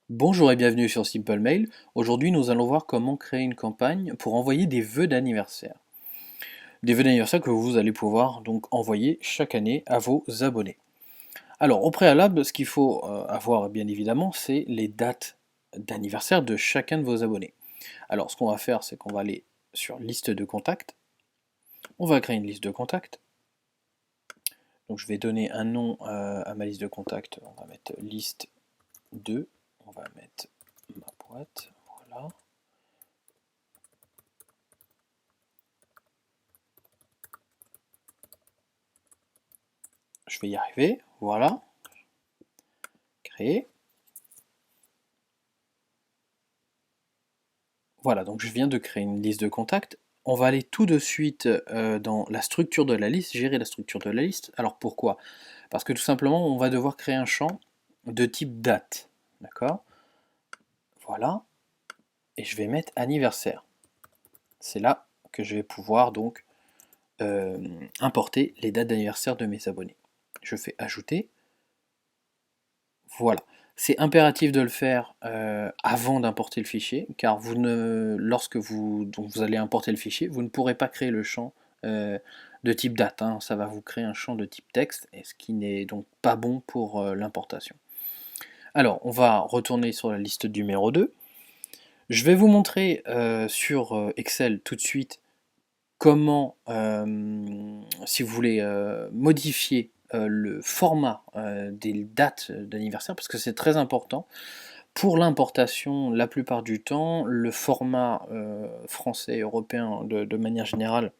Bonjour et bienvenue sur Simple Mail. Aujourd'hui, nous allons voir comment créer une campagne pour envoyer des vœux d'anniversaire. Des vœux d'anniversaire que vous allez pouvoir donc envoyer chaque année à vos abonnés. Alors, au préalable, ce qu'il faut avoir bien évidemment, c'est les dates d'anniversaire de chacun de vos abonnés. Alors, ce qu'on va faire, c'est qu'on va aller sur liste de contacts. On va créer une liste de contacts. Donc, je vais donner un nom à ma liste de contacts. On va mettre liste 2. On va mettre ma boîte. Voilà. Je vais y arriver, voilà, créer. Voilà, donc je viens de créer une liste de contacts. On va aller tout de suite dans la structure de la liste, gérer la structure de la liste. Alors pourquoi? Parce que tout simplement, on va devoir créer un champ de type date. D'accord? Voilà. Et je vais mettre anniversaire. C'est là que je vais pouvoir donc importer les dates d'anniversaire de mes abonnés. Je fais ajouter. Voilà. C'est impératif de le faire avant d'importer le fichier, car lorsque vous allez importer le fichier, vous ne pourrez pas créer le champ de type date, hein. Ça va vous créer un champ de type texte, et ce qui n'est donc pas bon pour l'importation. Alors, on va retourner sur la liste numéro 2. Je vais vous montrer sur Excel tout de suite comment, si vous voulez modifier le format des dates d'anniversaire, parce que c'est très important. Pour l'importation, la plupart du temps, le format français, européen, de manière générale,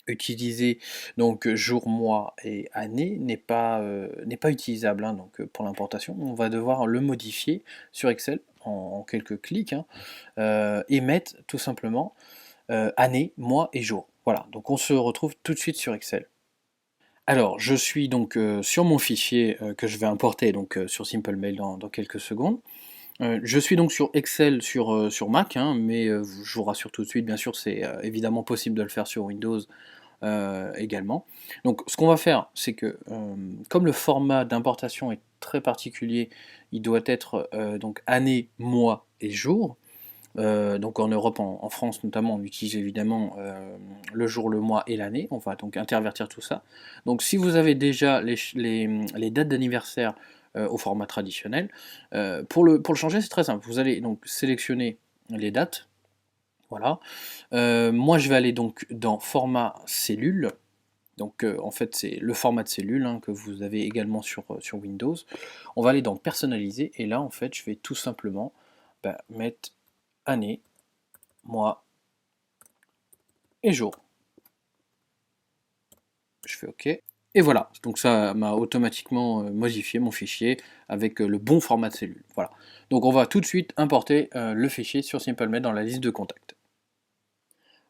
utilisé, donc jour, mois et année, n'est pas utilisable, hein, donc, pour l'importation. On va devoir le modifier sur Excel en quelques clics, hein, et mettre tout simplement année, mois et jour. Voilà, donc on se retrouve tout de suite sur Excel. Alors, je suis donc sur mon fichier que je vais importer donc, sur Simple Mail dans quelques secondes. Je suis donc sur Excel sur Mac, hein, mais je vous rassure tout de suite, bien sûr, c'est évidemment possible de le faire sur Windows également. Donc, ce qu'on va faire, c'est que comme le format d'importation est très particulier, il doit être donc année, mois et jour. Donc en Europe, en France notamment, on utilise évidemment le jour, le mois et l'année. On va donc intervertir tout ça. Donc si vous avez déjà les dates d'anniversaire au format traditionnel, pour le changer, c'est très simple. Vous allez donc sélectionner les dates. Voilà. Moi, je vais aller donc dans format cellule. Donc en fait, c'est le format de cellule, hein, que vous avez également sur Windows. On va aller dans personnaliser et là, en fait, je vais tout simplement mettre année, mois et jour. Je fais OK. Et voilà, donc ça m'a automatiquement modifié mon fichier avec le bon format de cellule. Voilà. Donc on va tout de suite importer le fichier sur SimpleMail dans la liste de contacts.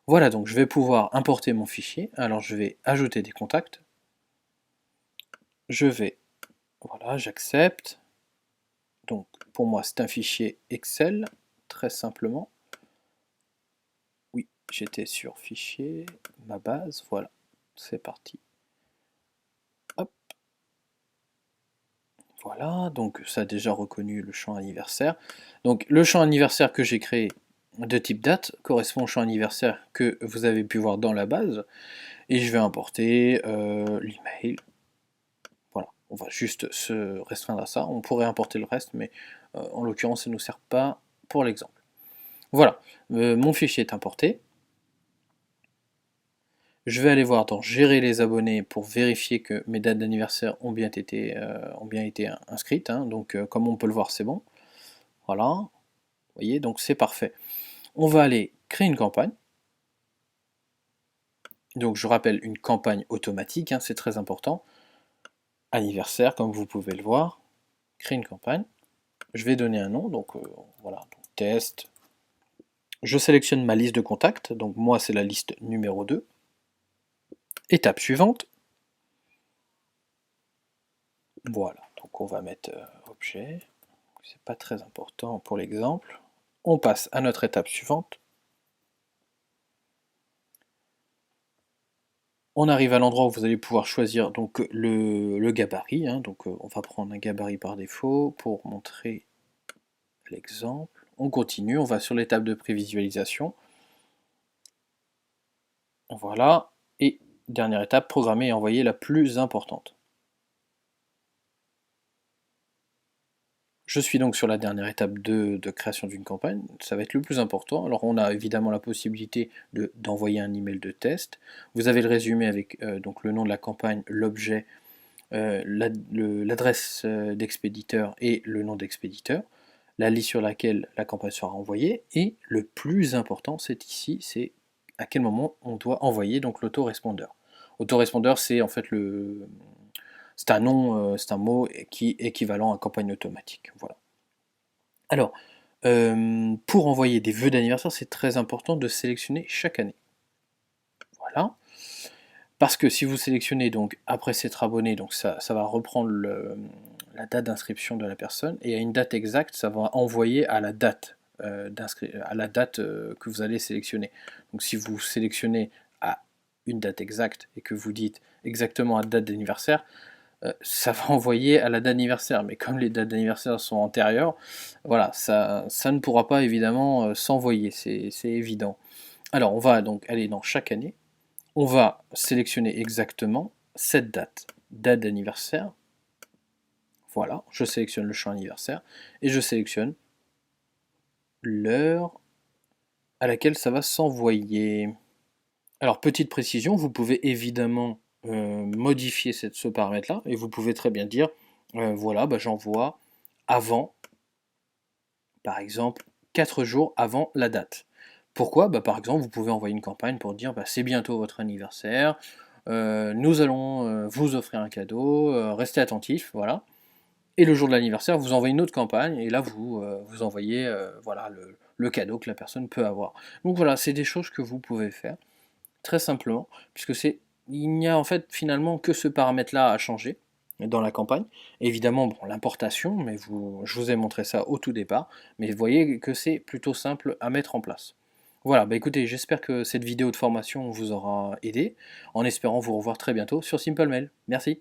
Voilà, donc je vais pouvoir importer mon fichier. Alors je vais ajouter des contacts. Je vais, voilà, j'accepte. Donc pour moi c'est un fichier Excel, très simplement. Oui, j'étais sur fichier, ma base, voilà, c'est parti. Hop. Voilà, donc ça a déjà reconnu le champ anniversaire. Donc le champ anniversaire que j'ai créé de type date correspond au champ anniversaire que vous avez pu voir dans la base. Et je vais importer l'email. Voilà, on va juste se restreindre à ça. On pourrait importer le reste, mais en l'occurrence, ça ne nous sert pas pour l'exemple. Voilà, mon fichier est importé. Je vais aller voir dans Gérer les abonnés pour vérifier que mes dates d'anniversaire ont bien été inscrites, hein. Donc comme on peut le voir, c'est bon. Voilà, vous voyez, donc c'est parfait. On va aller créer une campagne. Donc je rappelle, une campagne automatique, hein, c'est très important. Anniversaire, comme vous pouvez le voir. Créer une campagne. Je vais donner un nom, donc voilà, donc, test. Je sélectionne ma liste de contacts, donc moi c'est la liste numéro 2. Étape suivante. Voilà, donc on va mettre objet. C'est pas très important pour l'exemple. On passe à notre étape suivante. On arrive à l'endroit où vous allez pouvoir choisir donc le gabarit, hein. Donc on va prendre un gabarit par défaut pour montrer l'exemple. On continue, on va sur l'étape de prévisualisation. Voilà, et dernière étape, programmer et envoyer la plus importante. Je suis donc sur la dernière étape de création d'une campagne, ça va être le plus important. Alors on a évidemment la possibilité d'envoyer un email de test. Vous avez le résumé avec donc le nom de la campagne, l'objet, l'adresse d'expéditeur et le nom d'expéditeur, la liste sur laquelle la campagne sera envoyée, et le plus important c'est ici, c'est à quel moment on doit envoyer donc l'autorespondeur. Autorespondeur, c'est en fait c'est un nom, c'est un mot qui est équivalent à campagne automatique. Voilà. Alors, pour envoyer des vœux d'anniversaire, c'est très important de sélectionner chaque année. Voilà. Parce que si vous sélectionnez donc après s'être abonné, donc ça va reprendre la date d'inscription de la personne, et à une date exacte, ça va envoyer à la date que vous allez sélectionner. Donc si vous sélectionnez à une date exacte et que vous dites exactement à la date d'anniversaire, ça va envoyer à la date d'anniversaire, mais comme les dates d'anniversaire sont antérieures, voilà, ça ne pourra pas évidemment s'envoyer, c'est évident. Alors on va donc aller dans chaque année, on va sélectionner exactement cette date, date d'anniversaire, voilà, je sélectionne le champ anniversaire, et je sélectionne l'heure à laquelle ça va s'envoyer. Alors petite précision, vous pouvez évidemment modifier ce paramètre-là, et vous pouvez très bien dire, voilà, bah, j'envoie avant, par exemple, 4 jours avant la date. Pourquoi? Bah, par exemple, vous pouvez envoyer une campagne pour dire, bah, c'est bientôt votre anniversaire, nous allons vous offrir un cadeau, restez attentifs, voilà. Et le jour de l'anniversaire, vous envoyez une autre campagne, et là vous envoyez voilà, le cadeau que la personne peut avoir. Donc voilà, c'est des choses que vous pouvez faire très simplement, puisque il n'y a en fait finalement que ce paramètre-là à changer dans la campagne. Évidemment, bon, l'importation, mais je vous ai montré ça au tout départ, mais vous voyez que c'est plutôt simple à mettre en place. Voilà, bah écoutez, j'espère que cette vidéo de formation vous aura aidé, en espérant vous revoir très bientôt sur Simple Mail. Merci.